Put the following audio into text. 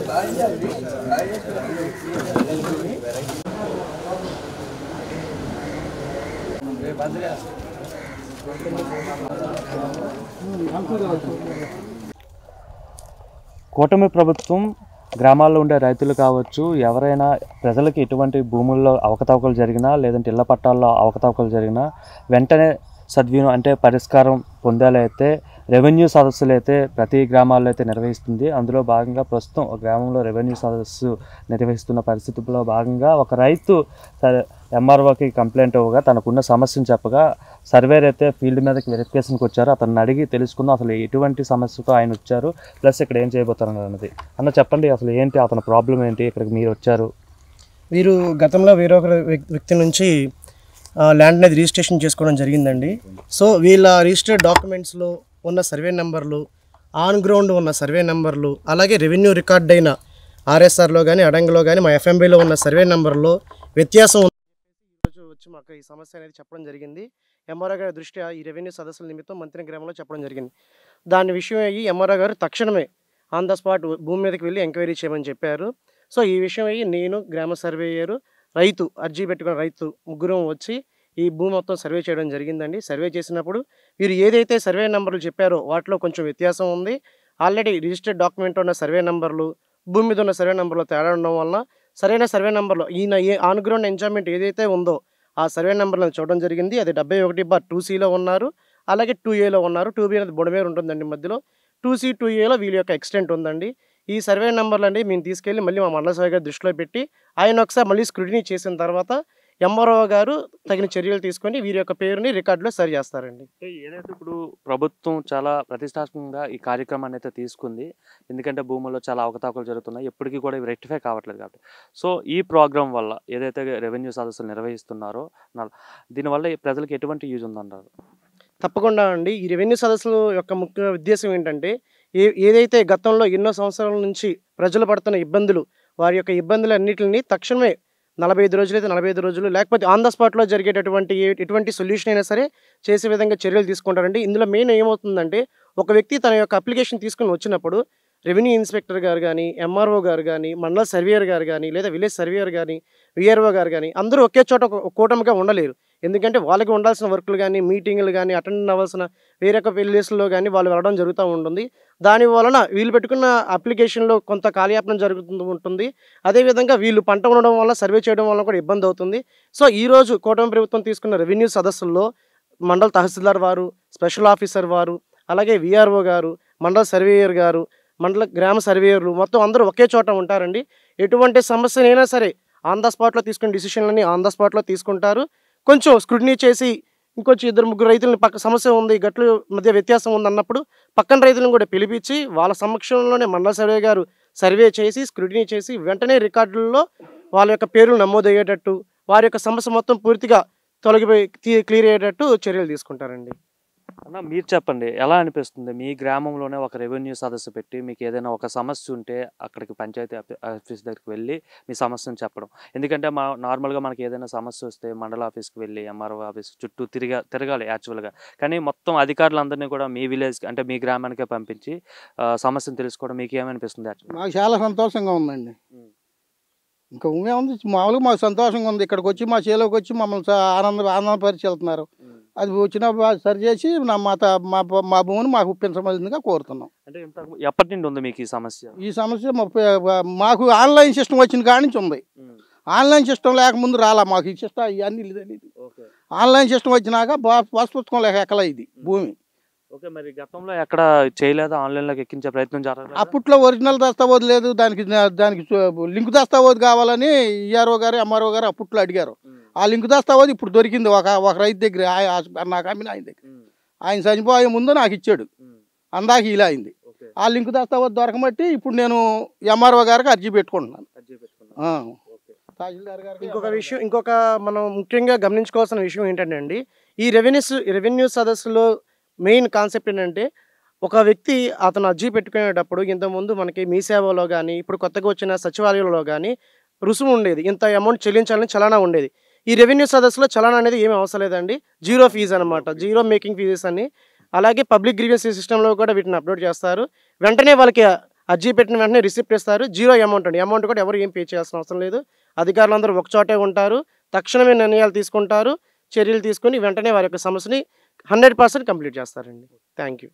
కూటమి ప్రభుత్వం గ్రామాల్లో ఉండే రైతులు కావచ్చు, ఎవరైనా ప్రజలకు ఎటువంటి భూముల్లో అవకతవకలు జరిగినా లేదంటే ఇళ్ల పట్టాల్లో అవకతవకలు జరిగినా వెంటనే సద్వినియోగం అంటే పరిష్కారం పొందేలైతే రెవెన్యూ సదస్సులు అయితే ప్రతి గ్రామాల్లో అయితే నిర్వహిస్తుంది. అందులో భాగంగా ప్రస్తుతం ఒక గ్రామంలో రెవెన్యూ సదస్సు నిర్వహిస్తున్న పరిస్థితుల్లో భాగంగా ఒక రైతు ఎంఆర్ఓకి కంప్లైంట్ ఇవ్వగా తనకున్న సమస్యను చెప్పగా సర్వేర్ అయితే ఫీల్డ్ మీదకి వెరిఫికేషన్కి వచ్చారు. అతన్ని అడిగి తెలుసుకుందాం అసలు ఎటువంటి సమస్యతో ఆయన వచ్చారు, ప్లస్ ఇక్కడ ఏం చేయబోతారు అన్నది. అన్న చెప్పండి, అసలు ఏంటి అతని ప్రాబ్లం ఏంటి, ఇక్కడికి మీరు వచ్చారు? వీరు గతంలో వేరొక వ్యక్తి నుంచి ల్యాండ్ అనేది రిజిస్ట్రేషన్ చేసుకోవడం జరిగిందండి. సో వీళ్ళ రిజిస్టర్డ్ డాక్యుమెంట్స్లో ఉన్న సర్వే నెంబర్లు, ఆన్ గ్రౌండ్ ఉన్న సర్వే నెంబర్లు, అలాగే రెవెన్యూ రికార్డ్ అయిన ఆర్ఎస్ఆర్లో కానీ అడంగలో కానీ మా ఎఫ్ఎంబీలో ఉన్న సర్వే నెంబర్లో వ్యత్యాసం ఈరోజు వచ్చి మాకు ఈ సమస్య అనేది చెప్పడం జరిగింది. ఎంఆర్ఓ గారి దృష్ట్యా ఈ రెవెన్యూ సదస్సుల నిమిత్తం మంత్రి గ్రామంలో చెప్పడం జరిగింది. దాని విషయం అయ్యి ఎంఆర్ఓ గారు తక్షణమే ఆన్ ద స్పాట్ భూమి మీదకి వెళ్ళి ఎంక్వైరీ చేయమని చెప్పారు. సో ఈ విషయం అయ్యి నేను, గ్రామ సర్వేయరు, రైతు, అర్జీ పెట్టుకున్న రైతు ముగ్గురం వచ్చి ఈ భూమి మొత్తం సర్వే చేయడం జరిగిందండి. సర్వే చేసినప్పుడు వీరు ఏదైతే సర్వే నెంబర్లు చెప్పారో వాటిలో కొంచెం వ్యత్యాసం ఉంది. ఆల్రెడీ రిజిస్టర్డ్ డాక్యుమెంట్ ఉన్న సర్వే నెంబర్లు, భూమి మీద ఉన్న సర్వే నెంబర్లో తేడా ఉండడం వలన సరైన సర్వే నెంబర్లో ఈయన ఆన్ గ్రౌండ్ ఎంజాయ్మెంట్ ఏదైతే ఉందో ఆ సర్వే నెంబర్లను చూడడం జరిగింది. అది 71/2Cలో ఉన్నారు, అలాగే 2Aలో ఉన్నారు. 2B అనేది బుడమేరు ఉంటుందండి మధ్యలో. 2C 2Aలో వీళ్ళ యొక్క ఎక్స్టెంట్ ఉందండి. ఈ సర్వే నెంబర్లు అండి మేము తీసుకెళ్ళి మళ్ళీ మా మండల సభ్యుల గారి దృష్టిలో పెట్టి ఆయన ఒకసారి మళ్ళీ స్క్రూటినీ చేసిన తర్వాత ఎంఆర్ఓ గారు తగిన చర్యలు తీసుకొని వీరి యొక్క పేరుని రికార్డులో సరి చేస్తారండి. ఏదైతే ఇప్పుడు ప్రభుత్వం చాలా ప్రతిష్టాత్మకంగా ఈ కార్యక్రమాన్ని అయితే తీసుకుంది, ఎందుకంటే భూముల్లో చాలా అవకతవకలు జరుగుతున్నాయి, ఎప్పటికీ కూడా ఇవి రెక్టిఫై కావట్లేదు కాబట్టి. సో ఈ ప్రోగ్రాం వల్ల ఏదైతే రెవెన్యూ సదస్సులు నిర్వహిస్తున్నారో దీనివల్ల ప్రజలకు ఎటువంటి యూజ్ ఉందంటారు? తప్పకుండా అండి. ఈ రెవెన్యూ సదస్సుల యొక్క ముఖ్య ఉద్దేశం ఏంటంటే ఏదైతే గతంలో ఎన్నో సంవత్సరాల నుంచి ప్రజలు పడుతున్న ఇబ్బందులు, వారి యొక్క ఇబ్బందులన్నింటినీ తక్షణమే 45 రోజులు అయితే 45 రోజులు, లేకపోతే ఆన్ ద స్పాట్లో జరిగేటటువంటి ఎటువంటి సొల్యూషన్ అయినా సరే చేసే విధంగా చర్యలు తీసుకుంటారండి. ఇందులో మెయిన్ ఏమవుతుందంటే ఒక వ్యక్తి తన యొక్క అప్లికేషన్ తీసుకుని వచ్చినప్పుడు రెవెన్యూ ఇన్స్పెక్టర్ గారు కానీ, ఎంఆర్ఓ గారు కానీ, మండల సర్వేయర్ గారు కానీ, లేదా విలేజ్ సర్వేయర్ కానీ, విఆర్ఓ గారు కానీ అందరూ ఒకే చోట కూటమిగా ఉండలేరు. ఎందుకంటే వాళ్ళకి ఉండాల్సిన వర్కులు కానీ, మీటింగులు కానీ, అటెండ్ అవ్వాల్సిన వేరొక ప్లేస్లో కానీ వాళ్ళు వెళ్ళడం జరుగుతూ ఉంటుంది. దాని వలన వీళ్ళు పెట్టుకున్న అప్లికేషన్లో కొంత కాలయాపనం జరుగుతూ ఉంటుంది. అదేవిధంగా వీళ్ళు పంట ఉండడం వల్ల సర్వే చేయడం వల్ల కూడా ఇబ్బంది అవుతుంది. సో ఈరోజు కూటమి ప్రభుత్వం తీసుకున్న రెవెన్యూ సదస్సుల్లో మండల తహసీల్దార్ వారు, స్పెషల్ ఆఫీసర్ వారు, అలాగే విఆర్ఓ గారు, మండల సర్వేయర్ గారు, మండల గ్రామ సర్వేయర్లు మొత్తం అందరూ ఒకే చోట ఉంటారండి. ఎటువంటి సమస్యనైనా సరే ఆన్ ద స్పాట్లో తీసుకునే డిసిషన్లని ఆన్ ద స్పాట్లో తీసుకుంటారు. కొంచెం స్క్రూటినీ చేసి ఇంకొంచెం 2-3 రైతులను పక్క సమస్య ఉంది, గట్లు మధ్య వ్యత్యాసం ఉంది అన్నప్పుడు పక్కన రైతులను కూడా పిలిపించి వాళ్ళ సమక్షంలోనే మండల సర్వే గారు సర్వే చేసి స్క్రూటినీ చేసి వెంటనే రికార్డుల్లో వాళ్ళ యొక్క పేర్లు నమోదయ్యేటట్టు, వారి యొక్క సమస్య మొత్తం పూర్తిగా తొలగిపోయి క్లియర్ అయ్యేటట్టు చర్యలు తీసుకుంటారండి. అన్న మీరు చెప్పండి, ఎలా అనిపిస్తుంది మీ గ్రామంలోనే ఒక రెవెన్యూ సదస్సు పెట్టి మీకు ఏదైనా ఒక సమస్య ఉంటే అక్కడికి పంచాయతీ ఆఫీస్ దగ్గరికి వెళ్ళి మీ సమస్యను చెప్పడం? ఎందుకంటే నార్మల్గా మనకి ఏదైనా సమస్య వస్తే మండల ఆఫీస్కి వెళ్ళి ఎంఆర్ఓ ఆఫీస్ చుట్టూ తిరగాలి యాక్చువల్గా. కానీ మొత్తం అధికారులందరినీ కూడా మీ విలేజ్కి అంటే మీ గ్రామానికే పంపించి సమస్యను తెలుసుకోవడం మీకు ఏమనిపిస్తుంది? మాకు చాలా సంతోషంగా ఉందండి. ఇంకా ఉంది మామూలుగా మాకు సంతోషంగా ఉంది. ఇక్కడికి వచ్చి మా చేలోకి వచ్చి మమ్మల్ని ఆనందపరిచి వెళ్తున్నారు. అది వచ్చిన సరి చేసి మా భూమిని మాకు ఒప్పించవలసిందిగా కోరుతున్నాం. అంటే ఎప్పటి నుండి ఉంది మీకు ఈ సమస్య? ఈ సమస్య మాకు ఆన్లైన్ సిస్టమ్ వచ్చిన కాడి నుంచి ఉంది. ఆన్లైన్ సిస్టమ్ లేకముందు రాలా మాకు ఈ సిస్టమ్ ఇవన్నీ తెలియదు. ఆన్లైన్ సిస్టమ్ వచ్చినాక పాస్ పుస్తకం లేక ఎక్కల ఇది భూమి. ఓకే, మరి గతంలో ఎక్కడ చేయలేదా ఆన్లైన్లోకి ఎక్కించే ప్రయత్నం జరగలేదు? అప్పట్లో ఒరిజినల్ దస్తావేజ్ లేదు, దానికి లింక్ దస్తావేజ్ కావాలని ఈఆర్ఓ గారు ఎంఆర్ఓ గారు అప్పట్లో అడిగారు. ఆ లింక్ దస్తావేజ్ ఇప్పుడు దొరికింది ఒక రైతు దగ్గర, నాకు అమ్మిన ఆయన దగ్గర. ఆయన చనిపోయే ముందు నాకు ఇచ్చాడు, అందాక ఇలా అయింది. ఆ లింక్ దస్తావేజ్ దొరకబట్టి ఇప్పుడు నేను ఎంఆర్ఓ గారికి అర్జీ పెట్టుకుంటున్నాను. ఇంకొక మనం ముఖ్యంగా గమనించుకోవాల్సిన విషయం ఏంటంటే అండి, ఈ రెవెన్యూ సదస్సులో మెయిన్ కాన్సెప్ట్ ఏంటంటే ఒక వ్యక్తి అతను అర్జీ పెట్టుకునేటప్పుడు ఇంతకుముందు మనకి మీ సేవలో కానీ ఇప్పుడు కొత్తగా వచ్చిన సచివాలయంలో కానీ రుసుము ఉండేది, ఇంత అమౌంట్ చెల్లించాలని చలానా ఉండేది. ఈ రెవెన్యూ సదస్సులో చలానా అనేది ఏమీ అవసరం లేదండి, జీరో ఫీజు అనమాట, జీరో మేకింగ్ ఫీజెస్ అని. అలాగే పబ్లిక్ గ్రీవెన్స్ సిస్టంలో కూడా వీటిని అప్లోడ్ చేస్తారు. వెంటనే వాళ్ళకి అర్జీ పెట్టిన వెంటనే రిసిప్ట్ ఇస్తారు. జీరో అమౌంట్ అండి. అమౌంట్ కూడా ఎవరు ఏం పే చేయాల్సిన అవసరం లేదు. అధికారులందరూ ఒకచోటే ఉంటారు. తక్షణమే నిర్ణయాలు తీసుకుంటారు. చర్యలు తీసుకొని వెంటనే వారి యొక్క సమస్యని 100% కంప్లీట్ చేస్తారండి. Thank you.